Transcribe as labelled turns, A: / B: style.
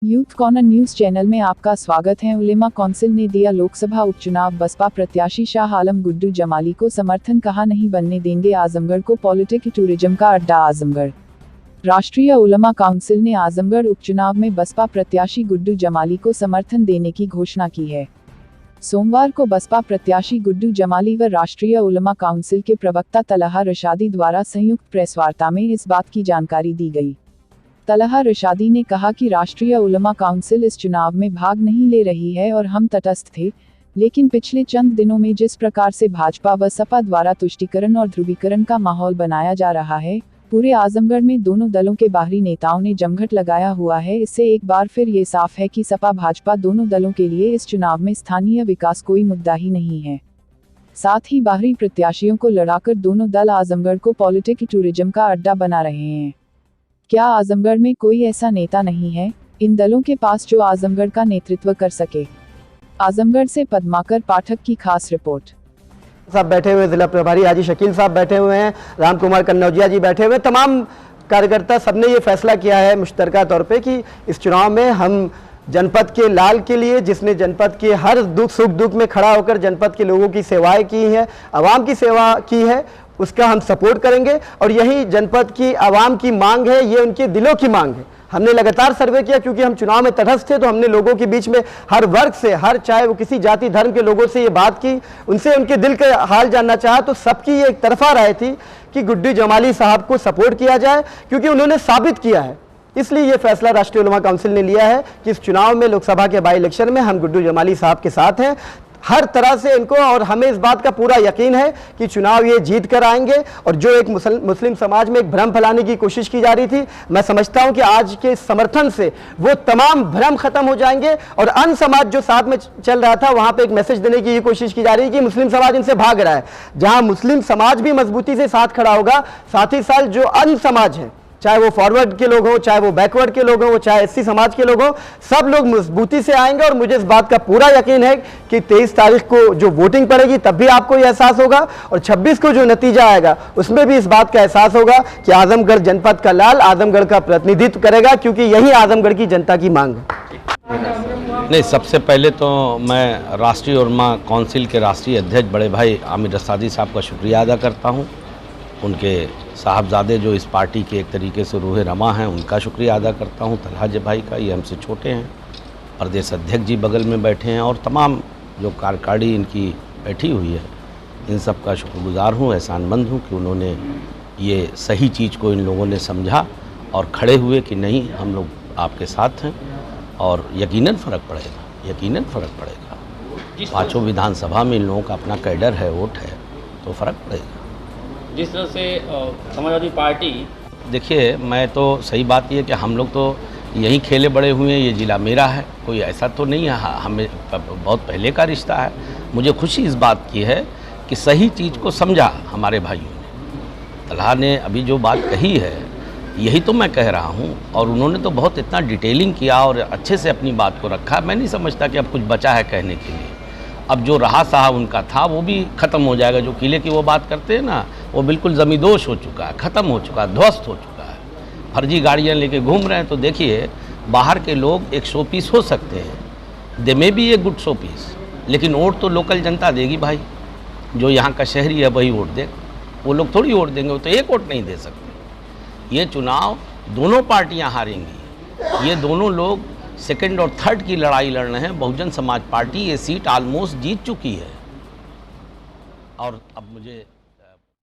A: Youth corner news channel में आपका स्वागत है। उलेमा काउंसिल ने दिया लोकसभा उपचुनाव, बसपा प्रत्याशी शाह आलम गुड्डू जमाली को समर्थन, कहा नहीं बनने देंगे आजमगढ़ को पॉलिटिक टूरिज्म का अड्डा। आजमगढ़ राष्ट्रीय उलेमा काउंसिल ने आजमगढ़ उपचुनाव में बसपा प्रत्याशी गुड्डू जमाली को समर्थन देने की घोषणा की है। सोमवार को बसपा प्रत्याशी गुड्डू जमाली व राष्ट्रीय उलेमा काउंसिल के प्रवक्ता तलहा रशादी द्वारा संयुक्त प्रेस वार्ता में इस बात की जानकारी दी गई। तलहा रशादी ने कहा कि राष्ट्रीय उलेमा काउंसिल इस चुनाव में भाग नहीं ले रही है और हम तटस्थ थे, लेकिन पिछले चंद दिनों में जिस प्रकार से भाजपा व सपा द्वारा तुष्टीकरण और ध्रुवीकरण का माहौल बनाया जा रहा है, पूरे आजमगढ़ में दोनों दलों के बाहरी नेताओं ने जमघट लगाया हुआ है। इससे एक बार फिर ये साफ है कि सपा भाजपा दोनों दलों के लिए इस चुनाव में स्थानीय विकास कोई मुद्दा ही नहीं है। साथ ही बाहरी प्रत्याशियों को लड़ाकर दोनों दल आजमगढ़ को पॉलिटिक टूरिज्म का अड्डा बना रहे हैं। क्या आजमगढ़ में कोई ऐसा नेता नहीं है इन दलों के पास जो आजमगढ़ का नेतृत्व कर सके? आजमगढ़ से पद्माकर पाठक की खास रिपोर्ट।
B: साहब बैठे हुए, जिला प्रभारी हाजी शकील साहब बैठे हुए हैं, राम कुमार कन्नौजिया जी बैठे हुए हैं, तमाम कार्यकर्ता, सबने ये फैसला किया है मुश्तरका तौर पे कि इस चुनाव में हम जनपद के लाल के लिए, जिसने जनपद के हर दुख सुख दुख में खड़ा होकर जनपद के लोगों की सेवाएं की हैं, आवाम की सेवा की है, उसका हम सपोर्ट करेंगे। और यही जनपद की आवाम की मांग है, ये उनके दिलों की मांग है। हमने लगातार सर्वे किया, क्योंकि हम चुनाव में तटस्थ थे, तो हमने लोगों के बीच में हर वर्ग से, हर चाहे वो किसी जाति धर्म के लोगों से ये बात की, उनसे उनके दिल का हाल जानना चाहा, तो सबकी ये एक तरफा राय थी कि गुड्डू जमाली साहब को सपोर्ट किया जाए, क्योंकि उन्होंने साबित किया है। इसलिए ये फैसला राष्ट्रीय उलेमा काउंसिल ने लिया है कि इस चुनाव में, लोकसभा के बाई इलेक्शन में, हम गुड्डू जमाली साहब के साथ हैं हर तरह से इनको, और हमें इस बात का पूरा यकीन है कि चुनाव ये जीत कर आएंगे। और जो एक मुस्लिम समाज में एक भ्रम फैलाने की कोशिश की जा रही थी, मैं समझता हूं कि आज के समर्थन से वो तमाम भ्रम खत्म हो जाएंगे। और अन्य समाज जो साथ में चल रहा था, वहां पे एक मैसेज देने की ये कोशिश की जा रही है कि मुस्लिम समाज इनसे भाग रहा है। जहां मुस्लिम समाज भी मजबूती से साथ खड़ा होगा, साथ ही साथ जो अन्य समाज है, चाहे वो फॉरवर्ड के लोग हों, चाहे वो बैकवर्ड के लोग हों, चाहे एससी समाज के लोग हों, सब लोग मजबूती से आएंगे। और मुझे इस बात का पूरा यकीन है कि 23 तारीख को जो वोटिंग पड़ेगी, तब भी आपको ये एहसास होगा, और 26 को जो नतीजा आएगा उसमें भी इस बात का एहसास होगा कि आजमगढ़ जनपद का लाल आजमगढ़ का प्रतिनिधित्व करेगा, क्योंकि यही आजमगढ़ की जनता की मांग है।
C: नहीं, सबसे पहले तो मैं राष्ट्रीय उलेमा काउंसिल के राष्ट्रीय अध्यक्ष बड़े भाई आमिर रसादी साहब का शुक्रिया अदा करता हूँ। उनके साहबजादे जो इस पार्टी के एक तरीके से रूह रमा हैं, उनका शुक्रिया अदा करता हूँ। तलहा भाई का, ये हमसे छोटे हैं, प्रदेश अध्यक्ष जी बगल में बैठे हैं, और तमाम जो कार्यकारिणी इनकी बैठी हुई है, इन सब का शुक्रगुजार हूँ, एहसानमंद हूँ कि उन्होंने ये सही चीज़ को इन लोगों ने समझा और खड़े हुए कि नहीं, हम लोग आपके साथ हैं, और यकीनन फ़र्क पड़ेगा, यकीनन फ़र्क पड़ेगा। पाँचों विधानसभा में इन लोगों का अपना कैडर है, वोट है, तो फ़र्क पड़ेगा।
D: जिस तरह से समाजवादी पार्टी,
C: देखिए, मैं तो सही बात ये है कि हम लोग तो यहीं खेले बड़े हुए हैं, ये ज़िला मेरा है, कोई ऐसा तो नहीं है, हमें बहुत पहले का रिश्ता है। मुझे खुशी इस बात की है कि सही चीज़ को समझा हमारे भाइयों ने। तलहा ने अभी जो बात कही है, यही तो मैं कह रहा हूँ, और उन्होंने तो बहुत इतना डिटेलिंग किया और अच्छे से अपनी बात को रखा। मैं नहीं समझता कि अब कुछ बचा है कहने के लिए। अब जो रहा साहब उनका था, वो भी ख़त्म हो जाएगा। जो किले की वो बात करते हैं ना, वो बिल्कुल ज़मींदोश हो चुका है, ख़त्म हो चुका है, ध्वस्त हो चुका है। फर्जी गाड़ियाँ लेके घूम रहे हैं, तो देखिए, बाहर के लोग एक शो पीस हो सकते हैं, दे में भी एक गुड शो पीस, लेकिन वोट तो लोकल जनता देगी भाई। जो यहाँ का शहरी है वही वोट देगा, वो लोग थोड़ी वोट देंगे, वो तो एक वोट नहीं दे सकते। ये चुनाव दोनों पार्टियाँ हारेंगी, ये दोनों लोग सेकंड और थर्ड की लड़ाई लड़ रहे हैं। बहुजन समाज पार्टी ये सीट ऑलमोस्ट जीत चुकी है, और अब मुझे